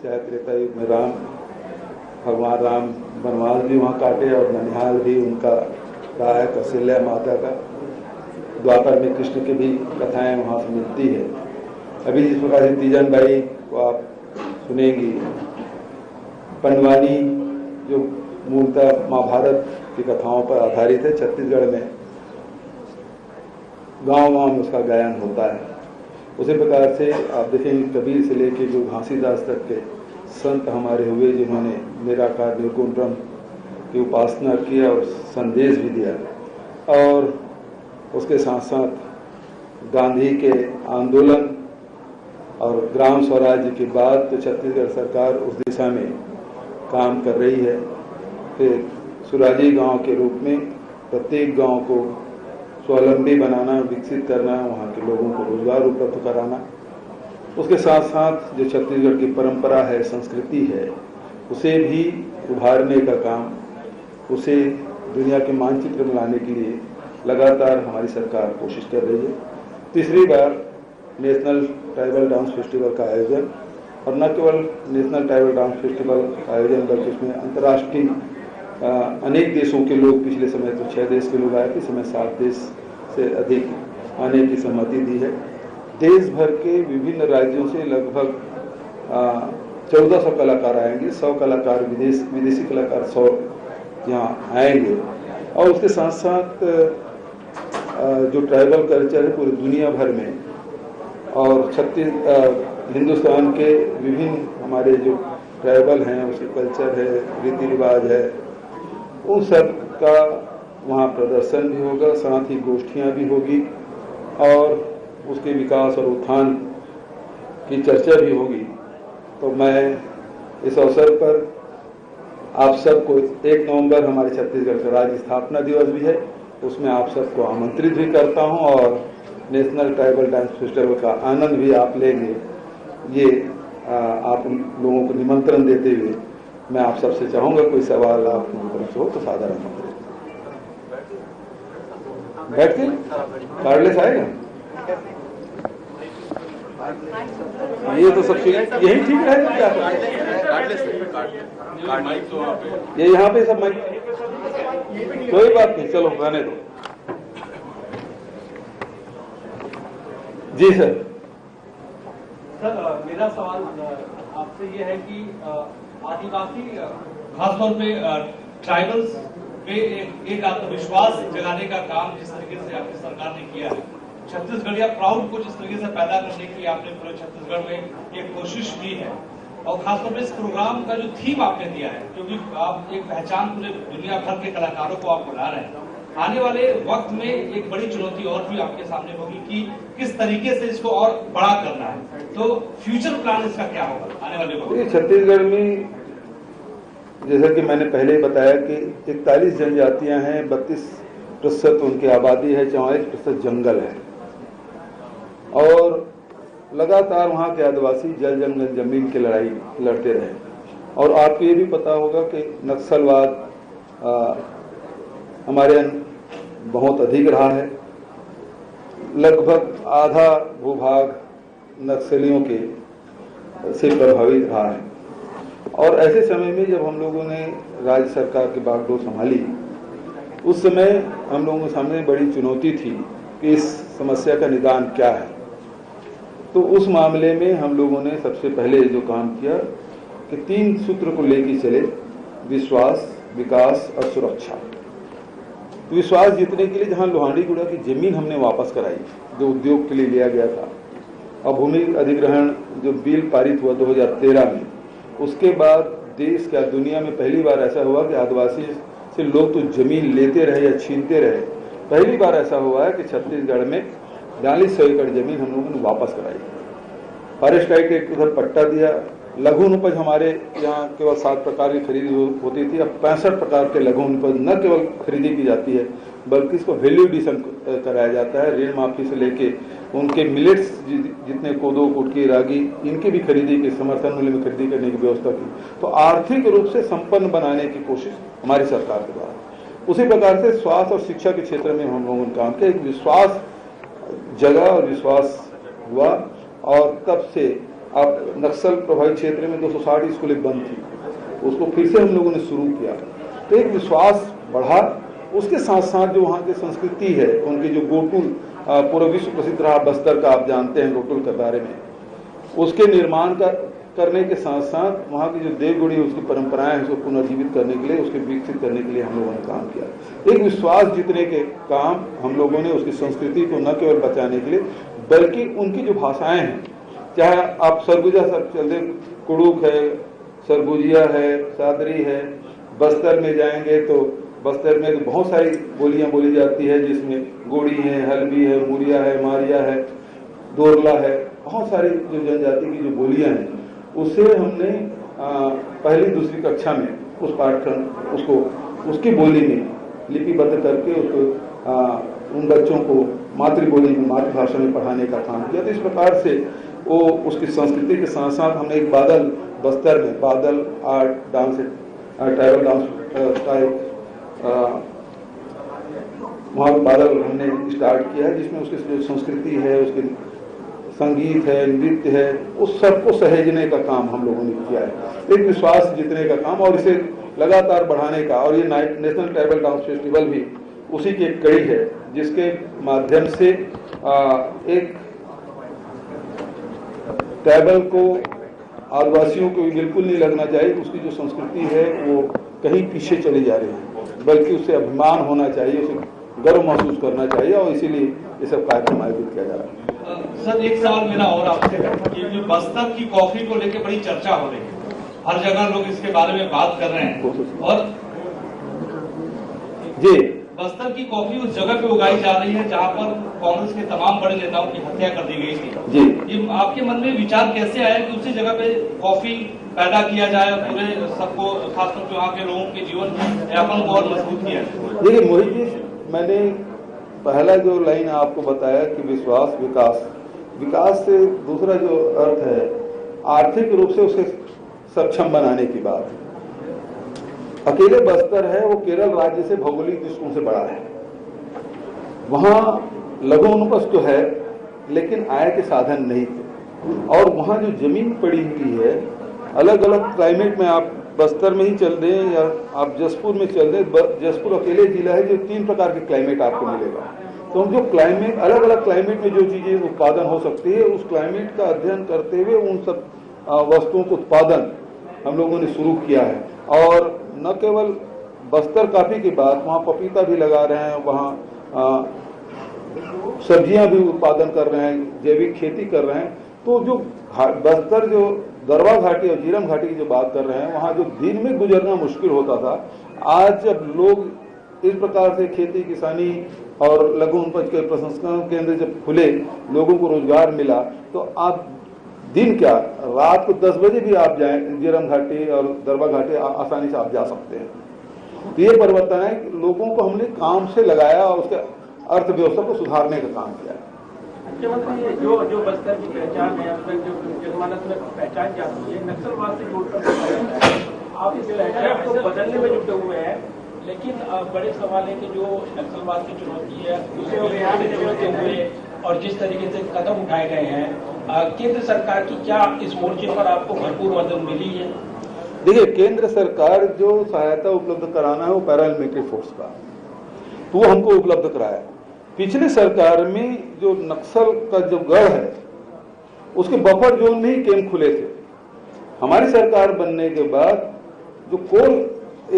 चाहे त्रेता युग में भगवान राम वनवास भी वहाँ काटे और ननिहाल भी उनका रहा है, कौशल्या माता का। द्वापर में कृष्ण की भी कथाएं वहाँ से मिलती है। अभी जिस प्रकार से तीजन बाई को आप सुनेंगी, पंडवानी जो मूलतः महाभारत की कथाओं पर आधारित है, छत्तीसगढ़ में गांव-गांव में उसका गायन होता है। उसी प्रकार से आप देखेंगे कबीर से लेके जो घासीदास तक के संत हमारे हुए जिन्होंने निराकार निर्गुण ब्रह्म की उपासना किया और संदेश भी दिया। और उसके साथ साथ गांधी के आंदोलन और ग्राम स्वराज्य के बाद तो छत्तीसगढ़ सरकार उस दिशा में काम कर रही है कि सुराजी गांव के रूप में प्रत्येक गांव को स्वावलंबी बनाना, विकसित करना, वहाँ के लोगों को रोजगार उपलब्ध कराना। उसके साथ साथ जो छत्तीसगढ़ की परंपरा है, संस्कृति है, उसे भी उभारने का काम, उसे दुनिया के मानचित्र में लाने के लिए लगातार हमारी सरकार कोशिश कर रही है। तीसरी बार नेशनल ट्राइबल डांस फेस्टिवल का आयोजन, और न केवल नेशनल ट्राइबल डांस फेस्टिवल का आयोजन बल्कि उसमें अंतर्राष्ट्रीय अनेक देशों के लोग, पिछले समय तो 6 देश के लोग आए थे, इस समय 7 देश से अधिक आने की सहमति दी है। देश भर के विभिन्न राज्यों से लगभग 1400 कलाकार आएंगे, 100 कलाकार विदेशी कलाकार 100 यहाँ आएंगे। और उसके साथ साथ जो ट्राइबल कल्चर है पूरी दुनिया भर में, और हिंदुस्तान के विभिन्न हमारे जो ट्राइबल हैं उसके कल्चर है, रीति रिवाज है, उन सब का वहाँ प्रदर्शन भी होगा, साथ ही गोष्ठियाँ भी होगी और उसके विकास और उत्थान की चर्चा भी होगी। तो मैं इस अवसर पर आप सबको 1 नवंबर हमारे छत्तीसगढ़ का राज्य स्थापना दिवस भी है, उसमें आप सबको आमंत्रित भी करता हूं और नेशनल ट्राइबल डांस फेस्टिवल का आनंद भी आप लेंगे, ये आप लोगों को निमंत्रण देते हुए मैं आप सबसे चाहूंगा कोई सवाल आप लोगों की तरफ से हो तो साधारण बैठ के कार्डलेस आएगा। ये तो सब यही ठीक रहेगा क्या? ये यहाँ पे सब माइक, कोई बात नहीं, चलो रहने दो। जी सर। सर मेरा सवाल आपसे ये है कि आदिवासी खासतौर पे ट्राइबल्स पे एक आत्मविश्वास जगाने का काम जिस तरीके से आपकी सरकार ने किया है, छत्तीसगढ़िया प्राउड को जिस तरीके से पैदा करने की आपने पूरे छत्तीसगढ़ में एक कोशिश की है, और खासतौर पे इस प्रोग्राम का जो थीम आपने दिया है, क्योंकि आप एक पहचान पूरे दुनिया भर के कलाकारों को आप बुला रहे हैं, आने वाले वक्त में एक बड़ी चुनौती और भी आपके सामने होगी कि किस तरीके से इसको और बड़ा करना है। तो फ्यूचर प्लान इसका क्या होगा आने वाले वक्त में? छत्तीसगढ़ में जैसा कि मैंने पहले ही बताया कि 41 जनजातियां हैं, 32% उनकी आबादी है, 44% जंगल है, और लगातार वहाँ के आदिवासी जल जंगल जमीन की लड़ाई लड़ते रहे। और आपको ये भी पता होगा कि नक्सलवाद हमारे यहाँ बहुत अधिक रहा है, लगभग आधा भूभाग नक्सलियों के से प्रभावित रहा है। और ऐसे समय में जब हम लोगों ने राज्य सरकार की बागडोर संभाली, उस समय हम लोगों के सामने बड़ी चुनौती थी कि इस समस्या का निदान क्या है। तो उस मामले में हम लोगों ने सबसे पहले जो काम किया कि 3 सूत्र को लेकर चले, विश्वास, विकास और सुरक्षा। तो विश्वास जीतने के लिए जहां लोहांडीगुड़ा की जमीन हमने वापस कराई जो उद्योग के लिए लिया गया था, और भूमि अधिग्रहण जो बिल पारित हुआ 2013 में, उसके बाद देश क्या दुनिया में पहली बार ऐसा हुआ कि आदिवासी से लोग तो जमीन लेते रहे या छीनते रहे। पहली बार ऐसा हुआ है कि छत्तीसगढ़ में 4200 एकड़ जमीन हम लोगों ने वापस कराई। फॉरेस्ट राइट एक उधर पट्टा दिया। लघु उपज हमारे यहाँ केवल 7 प्रकार की खरीदी होती थी, अब 65 प्रकार के लघु उपज न केवल खरीदी की जाती है बल्कि इसको वैल्यू एडिशन कराया जाता है। ऋण माफी से लेके उनके मिलेट्स जितने कोदो, कुटकी, रागी, इनकी भी खरीदी की, समर्थन मूल्य में खरीदी करने की व्यवस्था की। तो आर्थिक रूप से संपन्न बनाने की कोशिश हमारी सरकार के द्वारा। उसी प्रकार से स्वास्थ्य और शिक्षा के क्षेत्र में हम लोगों ने काम किया। एक विश्वास जगा और विश्वास हुआ, और तब से अब नक्सल प्रभावित क्षेत्र में 260 स्कूलें बंद थी, उसको फिर से हम लोगों ने शुरू किया। तो एक विश्वास बढ़ा। उसके साथ साथ जो वहाँ की संस्कृति है, उनके जो गोटुल पूरा विश्व प्रसिद्ध रहा बस्तर का, आप जानते हैं गोटुल के बारे में, उसके निर्माण करने के साथ साथ वहाँ की जो देवगुड़ी उसकी परंपराएं हैं उसको पुनर्जीवित करने के लिए, उसके विकसित करने के लिए हम लोगों ने काम किया। एक विश्वास जीतने के काम हम लोगों ने उसकी संस्कृति को न केवल बचाने के लिए बल्कि उनकी जो भाषाएं हैं, चाहे आप सरगुजा सब चलते, कुड़ुक है, सरगुजिया है, सादरी है, बस्तर में जाएंगे तो बस्तर में तो बहुत सारी बोलियां बोली जाती है, जिसमें गोड़ी है, हल्बी है, मुरिया है, मारिया है, दोरला है, बहुत सारी जो जनजाति की जो बोलियां हैं उसे हमने पहली दूसरी कक्षा में उस पाठ्यक्रम उसको उसकी बोली में लिपिबद्ध करके उसको उन बच्चों को मातृबोली में, मातृभाषा में पढ़ाने का काम किया। तो इस प्रकार से वो उसकी संस्कृति के साथ साथ हमने एक बादल, बस्तर में बादल आर्ट डांस, ट्राइबल डांस का एक वहाँ बादल हमने स्टार्ट किया है, जिसमें उसकी जो संस्कृति है, उसके संगीत है, नृत्य है, उस सबको सहेजने का काम हम लोगों ने किया है। एक विश्वास जीतने का काम और इसे लगातार बढ़ाने का। और ये नेशनल ट्राइबल डांस फेस्टिवल भी उसी की एक कड़ी है, जिसके माध्यम से एक ट्राइबल को, आदिवासियों को बिल्कुल नहीं लगना चाहिए उसकी जो संस्कृति है वो कहीं पीछे चली जा रही है, बल्कि उससे अभिमान होना चाहिए, उसे गर्व महसूस करना चाहिए, और इसीलिए ये सब कार्यक्रम आयोजित किया जा रहा है। सर एक सवाल मेरा और आपसे है कि जो बस्तर की कॉफी को लेकर बड़ी चर्चा हो रही है, हर जगह लोग इसके बारे में बात कर रहे हैं, और जी बस्तर की कॉफी उस जगह पे उगाई जा रही है जहां पर कांग्रेस के तमाम बड़े नेताओं की हत्या कर दी गई थी। जी, ये आपके मन में विचार कैसे आया कि उसी जगह पे कॉफी पैदा किया जाए और पूरे सबको, खासकर वहाँ के लोगों के जीवन यापन को और मजबूत किया जाए? देखिए मोहित जी, मैंने पहला जो लाइन आपको बताया कि विश्वास, विकास, विकास से दूसरा जो अर्थ है आर्थिक रूप से उसे सक्षम बनाने की बात है। अकेले बस्तर है वो केरल राज्य से भौगोलिक दृष्टिकोण से बड़ा है, वहाँ लघु अनुपज तो है लेकिन आय के साधन नहीं थे, और वहाँ जो जमीन पड़ी हुई है, अलग अलग क्लाइमेट में, आप बस्तर में ही चल दें या आप जसपुर में चल दें, जसपुर अकेले जिला है जो 3 प्रकार के क्लाइमेट आपको मिलेगा। तो हम जो क्लाइमेट, अलग अलग क्लाइमेट में जो चीजें उत्पादन हो सकती है, उस क्लाइमेट का अध्ययन करते हुए उन सब वस्तुओं को उत्पादन हम लोगों ने शुरू किया है। और न केवल बस्तर कॉफी की बात, वहाँ पपीता भी लगा रहे हैं, वहाँ सब्जियां भी उत्पादन कर रहे हैं, जैविक खेती कर रहे हैं। तो जो बस्तर, जो दरवा घाटी और जीरम घाटी की जो बात कर रहे हैं, वहाँ जो दिन में गुजरना मुश्किल होता था, आज जब लोग इस प्रकार से खेती किसानी और लघु उपज के प्रसंस्करण केंद्र जब खुले, लोगों को रोजगार मिला, तो आप दिन क्या रात को 10 बजे भी आप जाएं जीरम घाटी और दरवा घाटी आसानी से आप जा सकते हैं। तो ये परिवर्तन है कि लोगों को हमने काम से लगाया और उसके अर्थव्यवस्था को सुधारने का काम किया है। मुख्यमंत्री, जो बस्तर की पहचान है, अब तक जो जनमानस में पहचान जाती है, नक्सलवाद से जोड़कर आप इस पहचान को बदलने में जुटे हुए हैं, लेकिन बड़े सवाल है कि जो नक्सलवाद की चुनौती है उसे जोड़ते हुए और जिस तरीके से कदम उठाए गए हैं, केंद्र सरकार की क्या इस मोर्चे पर आपको भरपूर मदद मिली है? देखिए, केंद्र सरकार जो सहायता उपलब्ध कराना है वो पैरामिलिट्री फोर्स का, तो वो हमको उपलब्ध कराया। पिछले सरकार में जो नक्सल का जो गढ़ है उसके बफर जोन में ही कैंप खुले थे। हमारी सरकार बनने के बाद जो कोल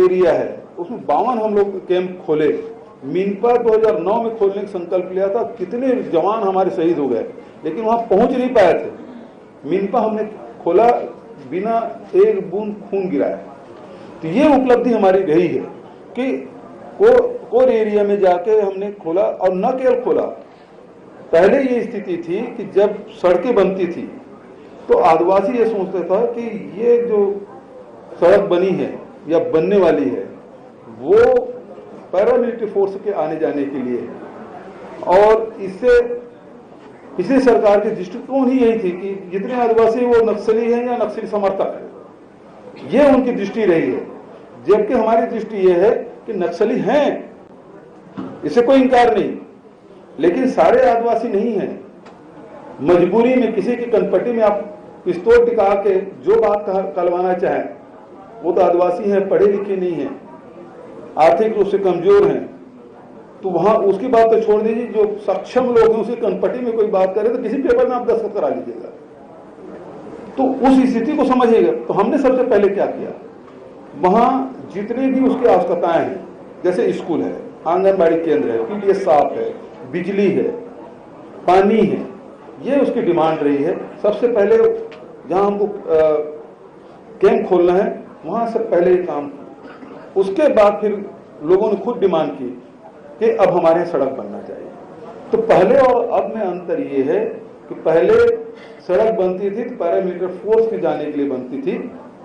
एरिया है उसमें 52 हम लोग कैंप खोले। मीनपा 2009 में खोलने का संकल्प लिया था, कितने जवान हमारे शहीद हो गए, लेकिन वहां पहुंच नहीं पाए थे। मीनपा हमने खोला बिना एक बूंद खून गिराया। तो ये उपलब्धि हमारी रही है कि कोर एरिया में जाके हमने खोला, और न केवल खोला, पहले ये स्थिति थी कि जब सड़कें बनती थी तो आदिवासी ये सोचता था कि ये जो सड़क बनी है या बनने वाली है वो पैरामिलिट्री फोर्स के आने जाने के लिए है। और इससे पिछली सरकार की दृष्टिकोण ही यही थी कि जितने आदिवासी वो नक्सली हैं या नक्सली समर्थक है, ये उनकी दृष्टि रही है। जबकि हमारी दृष्टि ये है कि नक्सली हैं, इससे कोई इंकार नहीं, लेकिन सारे आदिवासी नहीं हैं। मजबूरी में किसी की कनपट्टी में आप पिस्तौल टिका के जो बात कहलवाना चाहे, वो तो आदिवासी हैं, पढ़े लिखे नहीं हैं, आर्थिक रूप से कमजोर हैं, तो वहां उसकी बात तो छोड़ दीजिए, जो सक्षम लोग हैं उसकी कनपटी में कोई बात करे तो किसी पेपर में आप दस्तखत करा लीजिएगा, तो उस स्थिति को समझिएगा। तो हमने सबसे पहले क्या किया, वहां जितने भी उसकी आवश्यकताएं हैं, जैसे स्कूल है, आंगनबाड़ी केंद्र है, पीडीएस साफ है, बिजली है, पानी है, ये उसकी डिमांड रही है। सबसे पहले जहां हमको कैंप खोलना है वहां से पहले ये काम, उसके बाद फिर लोगों ने खुद डिमांड की कि अब हमारे यहाँ सड़क बनना चाहिए। तो पहले और अब में अंतर ये है कि पहले सड़क बनती थी तो पैरामिलिट्री फोर्स के जाने के लिए बनती थी,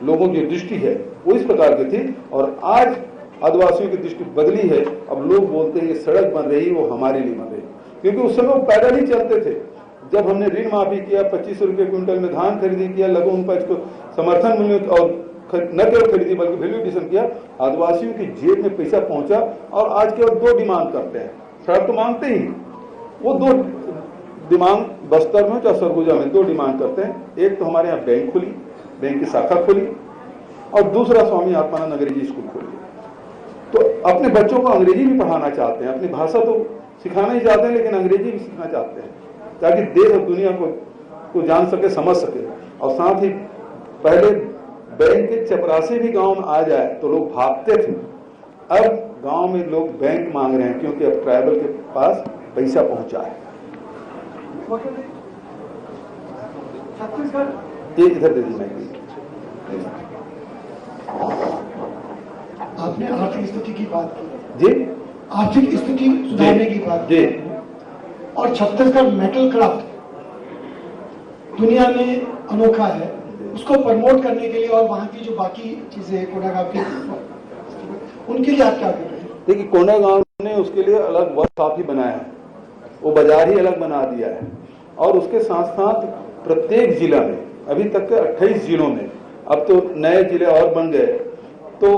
लोगों की दृष्टि है वो इस प्रकार की थी, और आज आदिवासियों की दृष्टि बदली है। अब लोग बोलते हैं ये सड़क बन रही वो हमारे लिए बन रही, क्योंकि उस समय वो पैदल ही चलते थे। जब हमने ऋण माफी किया, 2500 रुपये क्विंटल में धान खरीदी किया, लघु उपज को समर्थन मूल्य और न केवल खरीदी बल्कि वैल्यू एडिशन किया, आदिवासियों की जेब में पैसा पहुंचा। और आज केवल दो डिमांड करते हैं, सड़क तो मांगते ही, वो दो डिमांड बस्तर में चाहे सरगुजा में दो डिमांड करते हैं। एक तो हमारे यहाँ बैंक खुली, बैंक की शाखा खुली, और दूसरा स्वामी आत्मानंद अंग्रेजी स्कूल खोली। तो अपने बच्चों को अंग्रेजी भी पढ़ाना चाहते हैं, अपनी भाषा तो सिखाना ही चाहते हैं, लेकिन अंग्रेजी भी सीखना चाहते हैं ताकि देश और दुनिया को जान सके, समझ सके। और साथ ही पहले बैंक के चपरासी भी गांव में आ जाए तो लोग भागते थे, अब गांव में लोग बैंक मांग रहे हैं, क्योंकि अब ट्राइबल के पास पैसा पहुंचा है। ये इधर दे दी। आपने आर्थिक स्थिति की बात की जी, आर्थिक स्थिति सुधारने की बात जी, और छत्तीसगढ़ मेटल क्राफ्ट दुनिया में अनोखा है, उसको प्रमोट करने के लिए और वहाँ की जो बाकी चीजें कोंडागांव की, उनके लिए आप क्या कर रहे हैं? देखिए, कोंडागांव ने उसके लिए अलग वर्कशॉप ही बनाया है, वो बाजार ही अलग बना दिया है, और उसके साथ साथ प्रत्येक जिला में अभी तक के 28 जिलों में, अब तो नए जिले और बन गए, तो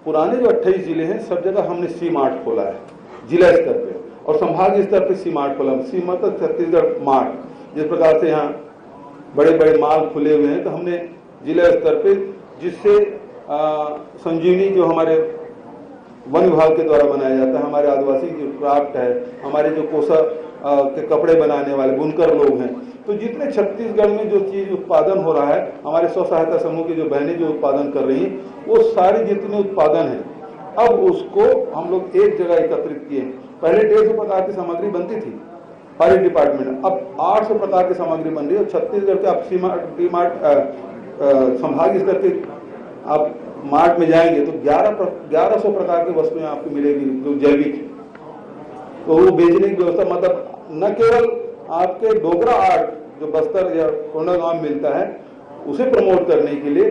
पुराने जो 28 जिले हैं सब जगह हमने सी मार्ट खोला है जिला स्तर पे, और संभागीय स्तर पे सी मार्ट खोला। सी मतलब छत्तीसगढ़ मार्ट, जिस प्रकार से यहाँ बड़े बड़े माल खुले हुए हैं, तो हमने जिला स्तर पे, जिससे संजीवनी जो हमारे वन विभाग के द्वारा बनाया जाता है, हमारे आदिवासी जो क्राफ्ट है, हमारे जो कोसा के कपड़े बनाने वाले बुनकर लोग हैं, तो जितने छत्तीसगढ़ में जो चीज उत्पादन हो रहा है, हमारे स्व सहायता समूह की जो बहनें जो उत्पादन कर रही हैं, वो सारे जितने उत्पादन है अब उसको हम लोग एक जगह एकत्रित किए। पहले 150 प्रकार की सामग्री बनती थी हर एक डिपार्टमेंट, अब 800 प्रकार की सामग्री बन रही है। छत्तीसगढ़ के आप संभागीय स्तर के आप मार्ट में जाएंगे तो 1100 प्रकार की वस्तुएं आपको मिलेगी जो जैविक है, तो वो बेचने की व्यवस्था, मतलब न केवल आपके डोगरा आर्ट जो बस्तर या कोंडागांव में मिलता है उसे प्रमोट करने के लिए,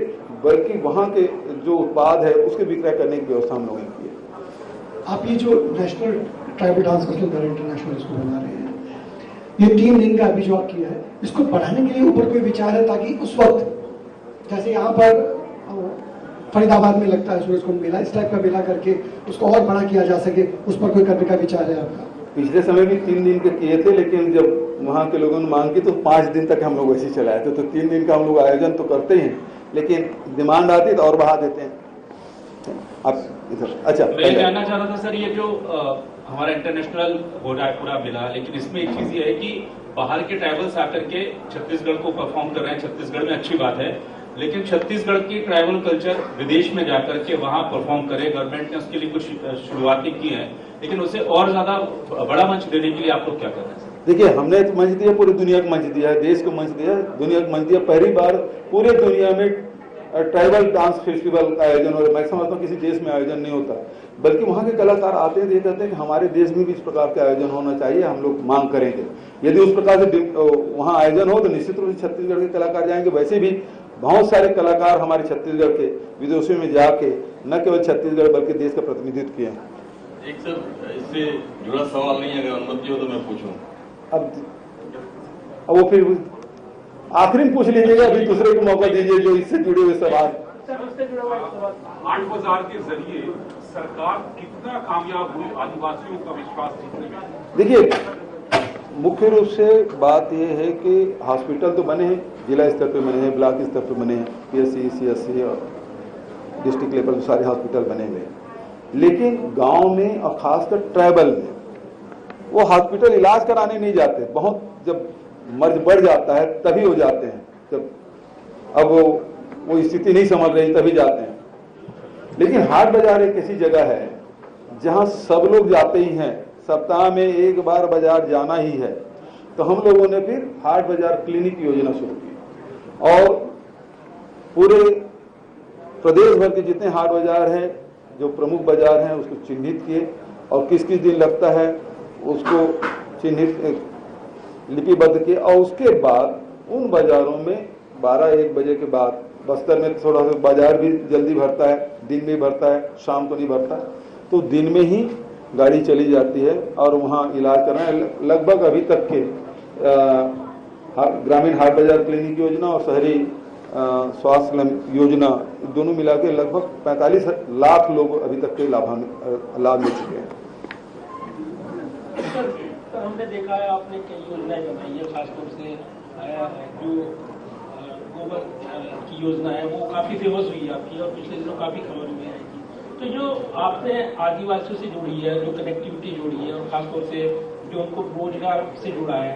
बल्कि वहां के जो उत्पाद है उसके विक्रय करने की व्यवस्था हम लोगों ने की है। आप ये जो national tribal dance culture international school बना रहे हैं, ये 3 दिन का अभी जो आप किया है, इसको बढ़ाने के लिए ऊपर कोई विचार है, ताकि उस वक्त जैसे यहाँ पर फरीदाबाद में लगता है सूरजकुंड मेला, इस टाइप का मेला करके उसको और बड़ा किया जा सके, उस पर कोई करने का विचार है आपका? पिछले समय भी 3 दिन के किए थे, लेकिन जब वहाँ के लोगों ने मांग की तो 5 दिन तक हम लोग ऐसे चलाए थे। तो 3 दिन का हम लोग आयोजन तो करते हैं, लेकिन डिमांड आती है तो और बढ़ा देते हैं। आप इधर, अच्छा, मैं जानना चाह रहा था सर, ये जो हमारा इंटरनेशनल हो रहा है पूरा मिला, लेकिन इसमें एक चीज ये है कि बाहर के ट्राइबल्स आकर के छत्तीसगढ़ को परफॉर्म कर रहे हैं, छत्तीसगढ़ में अच्छी बात है, लेकिन छत्तीसगढ़ की ट्राइबल कल्चर विदेश में जाकर के वहां परफॉर्म करे, गवर्नमेंट ने उसके लिए कुछ शुरुआतें की है, लेकिन उसे और ज्यादा बड़ा मंच देने के लिए आप लोग क्या कर रहे हैं? देखिए, हमने तो मंच दिया, पूरी दुनिया को मंच दिया है, देश को मंच दिया, दुनिया को मंच दिया। पहली बार पूरे दुनिया में ट्राइबल डांस फेस्टिवल का आयोजन हो रहा है। मैं समझता हूँ किसी देश में आयोजन नहीं होता, बल्कि वहाँ के कलाकार आते हैं, ये कहते हैं कि हमारे देश में भी इस प्रकार के आयोजन होना चाहिए, हम लोग मांग करेंगे। यदि उस प्रकार से वहाँ आयोजन हो तो निश्चित रूप से छत्तीसगढ़ के कलाकार जाएंगे। वैसे भी बहुत सारे कलाकार हमारे छत्तीसगढ़ के विदेशों में जाके न केवल छत्तीसगढ़ बल्कि देश का प्रतिनिधित्व किए हैं। एक सर, इससे जुड़ा सवाल नहीं, अगर अनुमति हो तो मैं पूछूं। अब वो फिर आखिरी में पूछ लीजिएगा, अभी दूसरे को मौका दीजिए जो इससे जुड़े हुए सवाल। हाट बाजार के जरिए सरकार कितना कामयाब हुई आदिवासियों का विश्वास जीतने में? देखिए, मुख्य रूप से बात यह है कि हॉस्पिटल तो बने हैं, जिला स्तर पे बने हैं, ब्लॉक स्तर पे बने हैं, PSC, CSC और डिस्ट्रिक्ट लेवल पे सारे हॉस्पिटल बने हुए हैं। लेकिन गांव में और खासकर ट्राइबल में वो हॉस्पिटल इलाज कराने नहीं जाते। बहुत जब मर्ज बढ़ जाता है तभी हो जाते हैं, जब अब वो स्थिति नहीं संभल रही तभी जाते हैं। लेकिन हाट बाजार एक ऐसी जगह है जहां सब लोग जाते ही हैं, सप्ताह में एक बार बाजार जाना ही है। तो हम लोगों ने फिर हाट बाजार क्लिनिक योजना शुरू की और पूरे प्रदेश भर के जितने हाट बाजार हैं, जो प्रमुख बाजार हैं, उसको चिन्हित किए और किस किस दिन लगता है उसको चिन्हित लिपिबद्ध किए। और उसके बाद उन बाजारों में 12-1 बजे के बाद, बस्तर में थोड़ा सा बाजार भी जल्दी भरता है, दिन में भरता है, शाम को नहीं भरता, तो दिन में ही गाड़ी चली जाती है और वहाँ इलाज करना है। लगभग अभी तक के ग्रामीण हाट बाजार क्लिनिक योजना और शहरी स्वास्थ्य योजना दोनों मिला के लगभग 45 लाख लोग अभी तक के लाभ ले चुके हैं। सर, हमने देखा है आपने कई योजनाएं बनाई है, खासतौर से जो गोबर की योजना है वो काफी फेमस हुई है आपकी और पिछले दिनों काफी खबर में आई थी। तो जो आपने आदिवासियों से जुड़ी है, जो कनेक्टिविटी जोड़ी है और खासतौर से जो उनको रोजगार से जुड़ा है,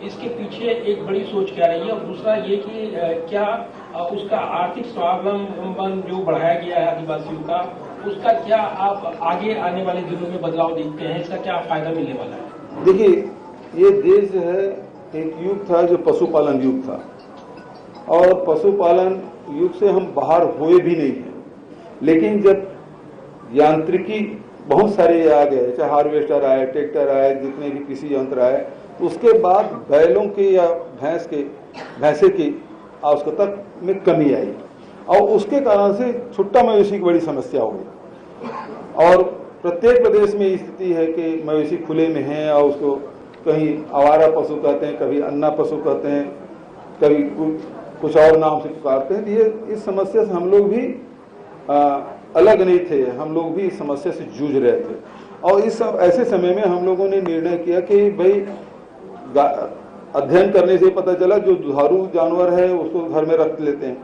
इसके पीछे एक बड़ी सोच क्या रही है? और दूसरा ये कि क्या उसका आर्थिक स्वावलंबन जो बढ़ाया गया है आदिवासियों का, उसका क्या आप आगे आने वाले दिनों में बदलाव देखते हैं? इसका क्या फायदा मिलने वाला है? देखिए, ये देश है एक युग था जो पशुपालन युग था और पशुपालन युग से हम बाहर हुए भी नहीं हैं। लेकिन जब यांत्रिकी बहुत सारे आ गए, चाहे हार्वेस्टर आए, ट्रैक्टर आए, जितने भी कृषि यंत्र आए, तो उसके बाद बैलों की या भैंसे की आवश्यकता में कमी आई और उसके कारण से छुट्टा मवेशी की बड़ी समस्या हो गई। और प्रत्येक प्रदेश में स्थिति है कि मवेशी खुले में है और उसको कहीं आवारा पशु कहते हैं, कभी अन्ना पशु कहते हैं, कभी कुछ और नाम से पुकारते हैं। ये इस समस्या से हम लोग भी अलग नहीं थे, हम लोग भी इस समस्या से जूझ रहे थे। और इस ऐसे समय में हम लोगों ने निर्णय किया कि भाई अध्ययन करने से पता चला जो दुधारू जानवर है उसको घर में रख लेते हैं,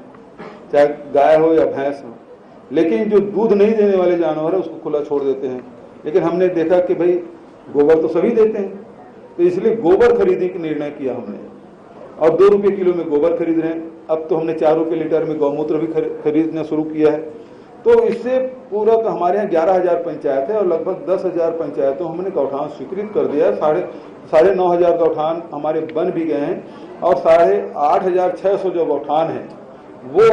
चाहे गाय हो या भैंस हो, लेकिन जो दूध नहीं देने वाले जानवर है उसको खुला छोड़ देते हैं। लेकिन हमने देखा कि भाई गोबर तो सभी देते हैं, तो इसलिए गोबर खरीदने का निर्णय किया हमने और 2 रुपये किलो में गोबर खरीद रहे हैं। अब तो हमने 4 रुपये लीटर में गौमूत्र भी खरीदना शुरू किया है। तो इससे पूरा हमारे यहाँ 11,000 पंचायत है और लगभग 10,000 पंचायतों हमने गौठान स्वीकृत कर दिया है। 9,500 गौठान हमारे बन भी गए हैं और 8,600 जो गौठान हैं वो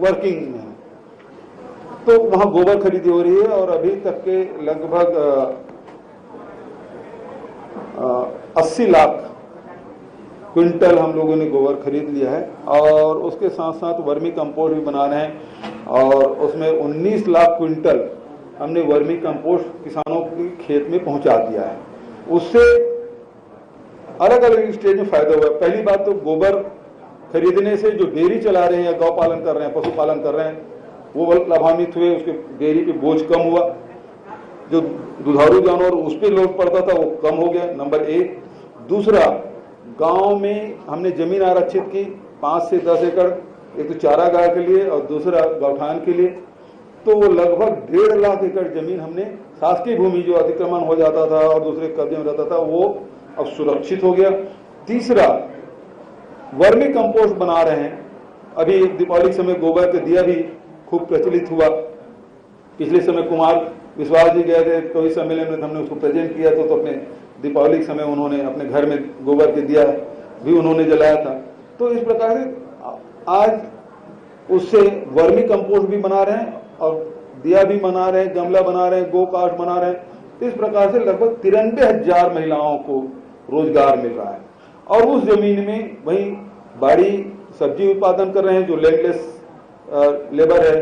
वर्किंग में है। तो वहाँ गोबर खरीदी हो रही है और अभी तक के लगभग 80 लाख क्विंटल हम लोगों ने गोबर खरीद लिया है और उसके साथ साथ वर्मी कंपोस्ट भी बना रहे हैं और उसमें 19 लाख क्विंटल हमने वर्मी कंपोस्ट किसानों के खेत में पहुंचा दिया है। उससे अलग अलग स्टेज में फायदा हुआ है। पहली बात तो गोबर खरीदने से जो डेयरी चला रहे हैं या गौ पालन कर रहे हैं, पशुपालन कर रहे हैं, वो लाभान्वित हुए, उसके डेयरी पे बोझ कम हुआ, जो दुधारू जानवर उस पर लोड पड़ता था वो कम हो गया, नंबर 1। दूसरा, गांव में हमने जमीन आरक्षित की 5 से 10 एकड़, एक तो चारागाह के लिए और दूसरा गौठान के लिए। तो वो लगभग 1.5 लाख एकड़ जमीन हमने, शासकीय भूमि जो अतिक्रमण हो जाता था और दूसरे कब्जे में रहता था, वो अब सुरक्षित हो गया। तीसरा, वर्मी कंपोस्ट बना रहे हैं। अभी दीपावली समय गोबर का दिया भी खूब प्रचलित हुआ। पिछले समय कुमार विश्वास जी गए थे कोई सम्मेलन में, हमने उसको प्रेजेंट किया तो अपने दीपावली के समय उन्होंने अपने घर में गोबर के दिया भी उन्होंने जलाया था। तो इस प्रकार से आज उससे वर्मी कंपोस्ट भी बना रहे हैं और दिया भी बना रहे हैं, गमला बना रहे हैं, गो काट बना रहे हैं। इस प्रकार से लगभग 93,000 महिलाओं को रोजगार मिल रहा है और उस जमीन में वही बाड़ी सब्जी उत्पादन कर रहे हैं। जो लैंडलेस लेबर है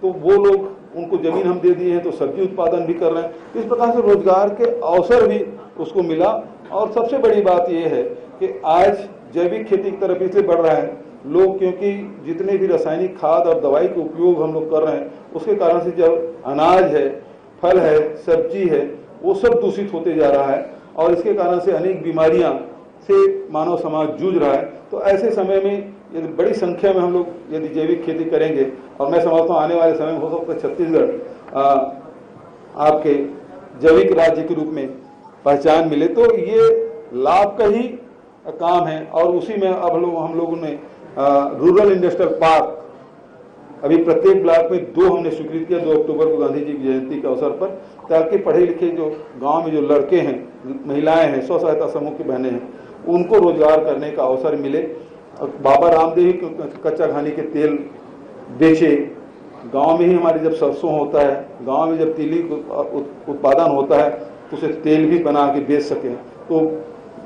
तो वो लोग, उनको जमीन हम दे दिए हैं तो सब्जी उत्पादन भी कर रहे हैं। इस प्रकार से रोजगार के अवसर भी उसको मिला। और सबसे बड़ी बात यह है कि आज जैविक खेती की तरफ इसलिए बढ़ रहा है लोग, क्योंकि जितने भी रासायनिक खाद और दवाई का उपयोग हम लोग कर रहे हैं उसके कारण से जब अनाज है, फल है, सब्जी है, वो सब दूषित होते जा रहा है और इसके कारण से अनेक बीमारियां से मानव समाज जूझ रहा है। तो ऐसे समय में यदि बड़ी संख्या में हम लोग यदि जैविक खेती करेंगे, और मैं समझता हूँ आने वाले समय में हो सकता है छत्तीसगढ़ आपके जैविक राज्य के रूप में पहचान मिले, तो ये लाभ का ही काम है। और उसी में अब हम लोगों ने रूरल इंडस्ट्रियल पार्क अभी प्रत्येक ब्लॉक में 2 हमने स्वीकृत किया, 2 अक्टूबर को गांधी जी की जयंती के अवसर पर, ताकि पढ़े लिखे जो गांव में जो लड़के हैं, महिलाएं हैं, स्व सहायता समूह की बहनें हैं, उनको रोजगार करने का अवसर मिले। बाबा रामदेव कच्चा घानी के तेल बेचे, गांव में ही हमारी जब सरसों होता है, गांव में जब तिली उत्पादन होता है तो उसे तेल भी बना के बेच सकें, तो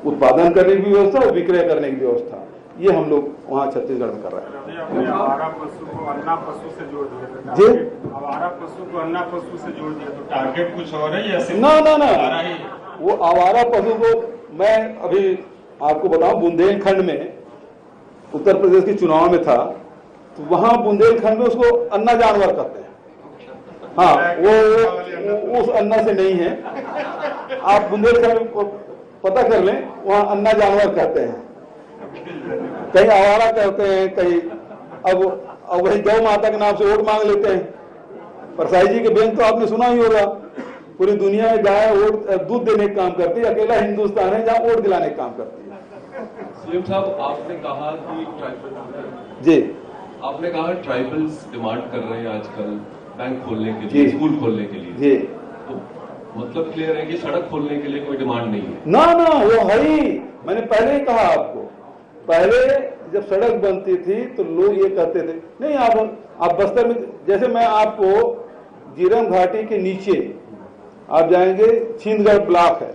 उत्पादन करने की व्यवस्था और विक्रय करने की व्यवस्था, ये हम लोग वहाँ छत्तीसगढ़ में कर रहे हैं। आवारा पशु को अन्ना पशु से जोड़ दिया जी, आवारा पशु को अन्ना पशु से जोड़ दिया, तो टारगेट कुछ और है या सिर्फ ना ना ना, आवारा ही? वो आवारा पशु को मैं अभी आपको बताऊं, बुंदेलखंड में उत्तर प्रदेश के चुनाव में था, तो वहां बुंदेलखंड में उसको अन्ना जानवर कहते हैं। हाँ, वो उस अन्ना से नहीं है, आप बुंदेलखंड को पता कर लें, वहां अन्ना जानवर कहते हैं, कहीं आवारा कहते हैं, कहीं अब वही गौ माता के नाम से वोट मांग लेते हैं। परसाई जी के बेंच तो आपने सुना ही होगा, पूरी दुनिया में गाय वोट दूध देने का काम करती है, अकेला हिंदुस्तान है जहां वोट दिलाने का काम करती है। सीएम साहब, आपने कहा कि ट्राइबल जी, आपने कहा ट्राइबल्स डिमांड कर रहे हैं आजकल बैंक खोलने के जी। लिए, स्कूल खोलने के लिए, जी, तो मतलब क्लियर है कि सड़क खोलने के लिए कोई डिमांड नहीं है। ना ना, वो है ही, मैंने पहले ही कहा आपको, पहले जब सड़क बनती थी तो लोग ये कहते थे नहीं, आप बस्तर में, जैसे मैं आपको जीरम घाटी के नीचे आप जाएंगे, छिंदगढ़ ब्लॉक है,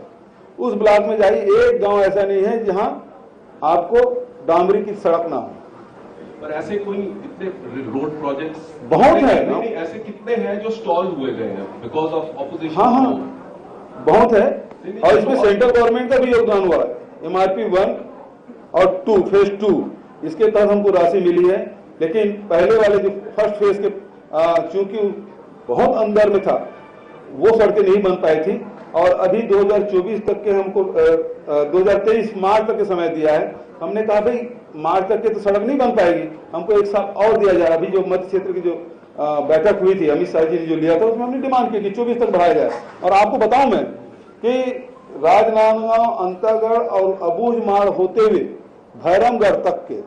उस ब्लॉक में जाइए, एक गांव ऐसा नहीं है जहां आपको डामरी की सड़क ना हो। पर ऐसे कोई इतने रोड प्रोजेक्ट्स बहुत है ना? नहीं, ऐसे कितने हैं जो स्टॉल हुए गए हैं बिकॉज ऑफ ऑपोजिशन? हाँ हाँ, बहुत है, और इसमें सेंट्रल गवर्नमेंट का भी योगदान हुआ है। MRP 1 और 2 फेज 2 इसके तहत हमको राशि मिली है, लेकिन पहले वाले जो फर्स्ट फेज के चूंकि बहुत अंदर में था, वो सड़कें नहीं बन पाई थी, और अभी 2024 तक के हमको 2023 मार्च तक के समय दिया है। हमने कहा भाई मार्च तक के तो सड़क नहीं बन पाएगी, हमको 1 साल और दिया जाए। अभी जो मध्य क्षेत्र की जो बैठक हुई थी, अमित शाह जी ने जो लिया था, उसमें हमने डिमांड की कि 24 तक बढ़ाया जाए। और आपको बताऊं मैं कि राजनांदगांव, अंतागढ़ और अबूझमाड़ होते हुए भैरमगढ़ तक के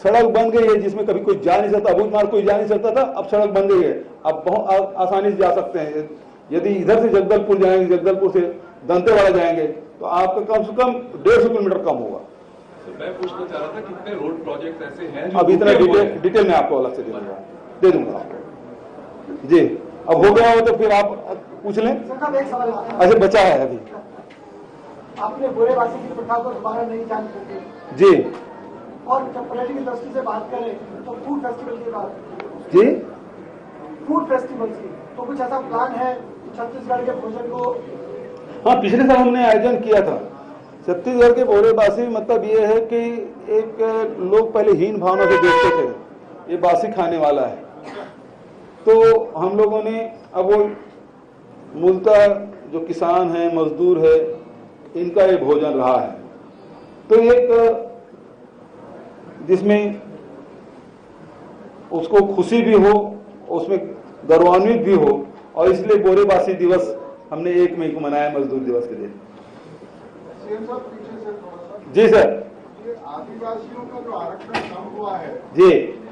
सड़क बन गई है, जिसमें कभी कोई जा नहीं सकता, अबूझमाड़ कोई जा नहीं सकता था, अब सड़क बन गई है, अब बहुत आसानी से जा सकते हैं। यदि इधर से जगदलपुर जाएंगे, जगदलपुर से दंतेवाड़ा जाएंगे, तो आपका कम से कम 150 किलोमीटर कम होगा। तो मैं पूछना चाह रहा था कितने रोड प्रोजेक्ट ऐसे हैं जो अब इतना रुके हुए हैं? डिटेल में आपको अलग से दे दूंगा आपको। जी, अब हो गया हो तो फिर आप पूछ लें। सरकार, एक सवाल आता है। अच्छा, बचा है अभी। आपने गोरेबासी की प्रथा को दोबारा नहीं जान करके, जी और जब पर्यटन की दृष्टि से बात करें तो फूड फेस्टिवल की बात, जी, फूड फेस्टिवल की, तो कुछ ऐसा प्लान है छत्तीसगढ़ के भोजन को? हाँ, पिछले साल हमने आयोजन किया था। छत्तीसगढ़ के भोरेबासी मतलब ये है कि एक लोग पहले हीन भावना से देखते थे, ये बासी खाने वाला है, तो हम लोगों ने अब वो मूलतः जो किसान है, मजदूर है, इनका ये भोजन रहा है, तो एक जिसमें उसको खुशी भी हो, उसमें गौरवान्वित भी हो, और इसलिए गोरेबासी दिवस हमने 1 मई को मनाया, मजदूर दिवस के दिन। जी सर। ये आदिवासियों का जो आरक्षण कम हुआ है, जी,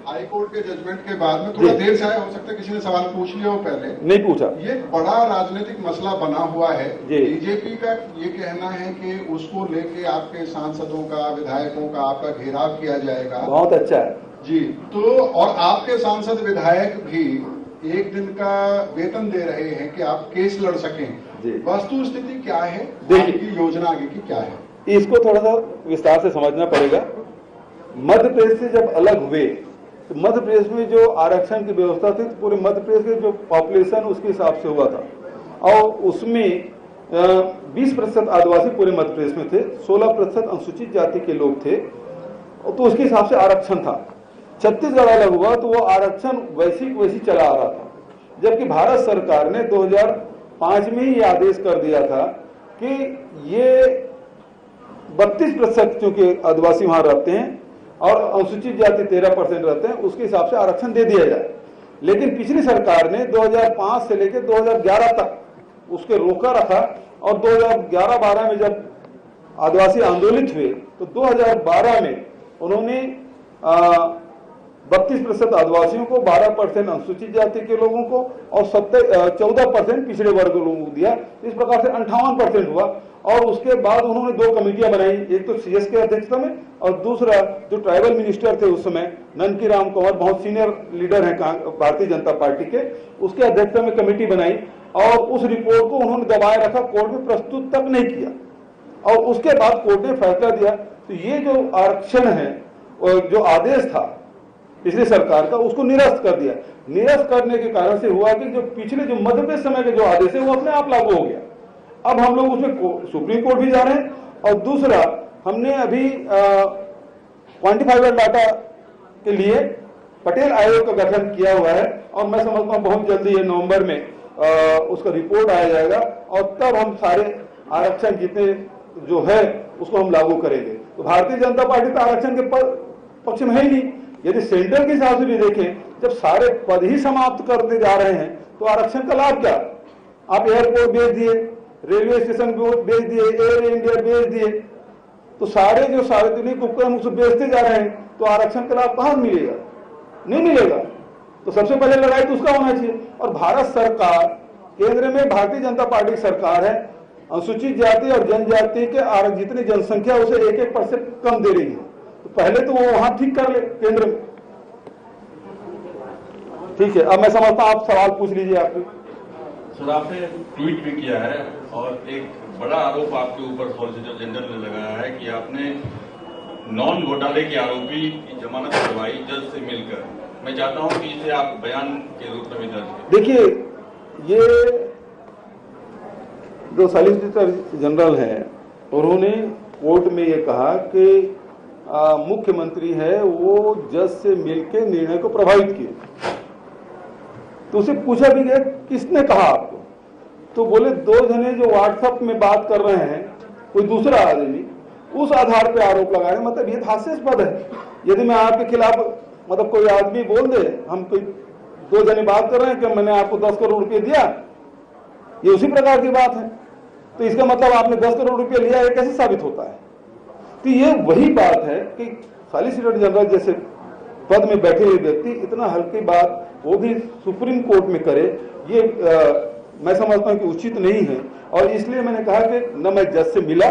हाई कोर्ट के जजमेंट के बाद में, थोड़ा जी। देर से आया, हो सकता है किसी ने सवाल पूछ लिया हो पहले, नहीं पूछा। ये बड़ा राजनीतिक मसला बना हुआ है। जी। बीजेपी का ये कहना है कि उसको लेके आपके सांसदों का, विधायकों का आपका घेराव किया जाएगा। बहुत अच्छा है जी, तो और आपके सांसद विधायक भी 1 दिन का वेतन दे रहे हैं कि आप केस लड़ सकें। जी। वस्तु स्थिति क्या है, देखिए। आपकी योजना आगे की क्या है? इसको थोड़ा सा विस्तार से समझना पड़ेगा। मध्य प्रदेश से जब अलग हुए तो मध्य प्रदेश में जो आरक्षण की व्यवस्था थी, तो पूरे मध्य प्रदेश के जो पॉपुलेशन उसके हिसाब से हुआ था, और उसमें 20% आदिवासी पूरे मध्य प्रदेश में थे, 16% अनुसूचित जाति के लोग थे, तो उसके हिसाब से आरक्षण था। छत्तीसगढ़ अलग हुआ तो वो आरक्षण वैसी चला आ रहा था, जबकि भारत सरकार ने 2005 में ही आदेश कर दिया था कि ये 32% चूंकि आदिवासी वहां रहते हैं और अनुसूचित जाति 13% रहते हैं, उसके हिसाब से आरक्षण दे दिया जाए। लेकिन पिछली सरकार ने 2005 से लेकर 2011 तक उसके रोका रखा और 2011-12 में जब आदिवासी आंदोलित हुए तो 2012 में उन्होंने 32% आदिवासियों को, 12% अनुसूचित जाति के लोगों को और 14% पिछड़े वर्ग के लोगों को दिया। इस प्रकार से 58% हुआ। और उसके बाद उन्होंने 2 कमेटियां बनाई, एक तो सीएस के अध्यक्षता में और दूसरा जो ट्राइबल मिनिस्टर थे उस समय ननकी राम कंवर, बहुत सीनियर लीडर हैं भारतीय जनता पार्टी के, उसके अध्यक्षता में कमेटी बनाई और उस रिपोर्ट को उन्होंने दबाए रखा, कोर्ट में प्रस्तुत तक नहीं किया और उसके बाद कोर्ट ने फैसला दिया। तो ये जो आरक्षण है और जो आदेश था पिछली सरकार का, उसको निरस्त कर दिया। निरस्त करने के कारण से हुआ कि जो पिछले जो मध्य प्रदेश समय के जो आदेश है वो अपने आप लागू हो गया। अब हम लोग उसमें सुप्रीम कोर्ट भी जा रहे हैं और दूसरा हमने अभी क्वांटिफाइबल डाटा के लिए पटेल आयोग का गठन किया हुआ है और मैं समझता हूँ बहुत जल्दी ये नवंबर में उसका रिपोर्ट आया जाएगा और तब हम सारे आरक्षण जितने जो है उसको हम लागू करेंगे। तो भारतीय जनता पार्टी तो आरक्षण के पक्ष में है ही नहीं। यदि सेंटर के हिसाब से भी देखें, जब सारे पद ही समाप्त करते जा रहे हैं तो आरक्षण का लाभ क्या? आप एयरपोर्ट बेच दिए, रेलवे स्टेशन बेच दिए, एयर इंडिया बेच दिए, तो सारे जो सार्वजनिक उपक्रम उसको बेचते जा रहे हैं, तो आरक्षण का लाभ कहां मिलेगा? नहीं मिलेगा। तो सबसे पहले लड़ाई तो उसका होना चाहिए। और भारत सरकार, केंद्र में भारतीय जनता पार्टी की सरकार है, अनुसूचित जाति और जनजाति के जितनी जनसंख्या उसे 1-1% कम दे रही है, तो पहले तो वो वहां ठीक कर ले केंद्र में। ठीक है, अब मैं समझता हूं आप सवाल पूछ लीजिए। आपके सर, आपने ट्वीट भी किया है और एक बड़ा आरोप आपके ऊपर सॉलिसिटर जनरल ने लगाया है कि आपने नॉन घोटाले के आरोपी की जमानत करवाई जज से मिलकर। मैं चाहता हूं कि इसे आप बयान के रूप में भी दर्ज करें। देखिए, ये जो सॉलिसिटर जनरल हैं उन्होंने कोर्ट में ये कहा कि मुख्यमंत्री है वो जज से मिलकर निर्णय को प्रभावित किए। तो उसे पूछा भी गया किसने कहा आपको? तो बोले 2 जने जो व्हाट्सएप में बात कर रहे हैं, कोई दूसरा आदमी, उस आधार पे आरोप लगाए। मतलब ये हास्यास्पद है। यदि मैं आपके खिलाफ मतलब कोई आदमी बोल दे, हम कोई 2 जने बात कर रहे हैं कि मैंने आपको 10 करोड़ रुपए दिया, ये उसी प्रकार की बात है, तो इसका मतलब आपने 10 करोड़ रुपए लिया, ये कैसे साबित होता है? तो ये वही बात है कि सॉलिसिटर जनरल जैसे पद में बैठे हुए व्यक्ति इतना हल्की बात वो भी सुप्रीम कोर्ट में करे, ये मैं समझता हूं कि उचित नहीं है। और इसलिए मैंने कहा कि न मैं जज से मिला,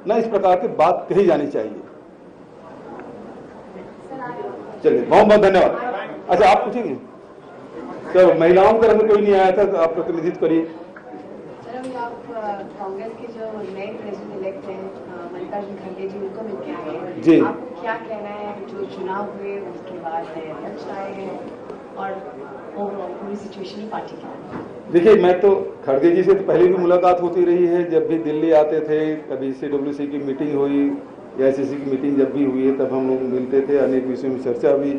न इस प्रकार की बात कही जानी चाहिए। चलिए, बहुत बहुत धन्यवाद। अच्छा, आप पूछेंगे? तो महिलाओं की तरफ से कोई नहीं आया था, तो आप प्रतिनिधित्व करिए। कांग्रेस के जो नए प्रेसिडेंट इलेक्ट हैं मल्लिकार्जुन खड़गे जी, उनको मिलके आए हैं जी, आपको क्या कहना है? जो चुनाव हुए उसके बाद नए अध्यक्ष आए हैं और ओवरऑल पूरी सिचुएशन ही पार्टी की। देखिए, मैं तो खड़गे जी से तो पहले भी मुलाकात होती रही है। जब भी दिल्ली आते थे, कभी CWC की मीटिंग हुई या ICC की मीटिंग जब भी हुई है, तब हम लोग मिलते थे, अनेक विषयों में चर्चा भी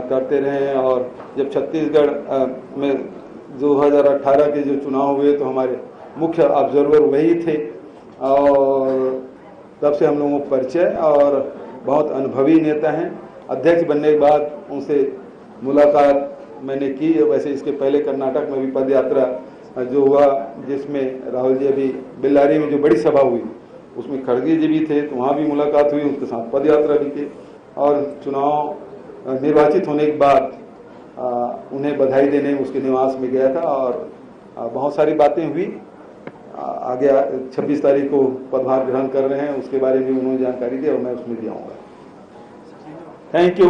करते रहे। और जब छत्तीसगढ़ में 2018 के जो चुनाव हुए तो हमारे मुख्य ऑब्जर्वर वही थे और तब से हम लोगों को परिचय और बहुत अनुभवी नेता हैं। अध्यक्ष बनने के बाद उनसे मुलाकात मैंने की। वैसे इसके पहले कर्नाटक में भी पद यात्रा जो हुआ, जिसमें राहुल जी अभी बेल्लारी में जो बड़ी सभा हुई उसमें खड़गे जी भी थे, तो वहाँ भी मुलाकात हुई, उनके साथ पद यात्रा भी की। और चुनाव निर्वाचित होने के बाद उन्हें बधाई देने उसके निवास में गया था और बहुत सारी बातें हुई। आगे 26 तारीख को पदभार ग्रहण कर रहे हैं, उसके बारे में उन्होंने जानकारी दी और मैं उसमें दियाऊंगा। Thank you.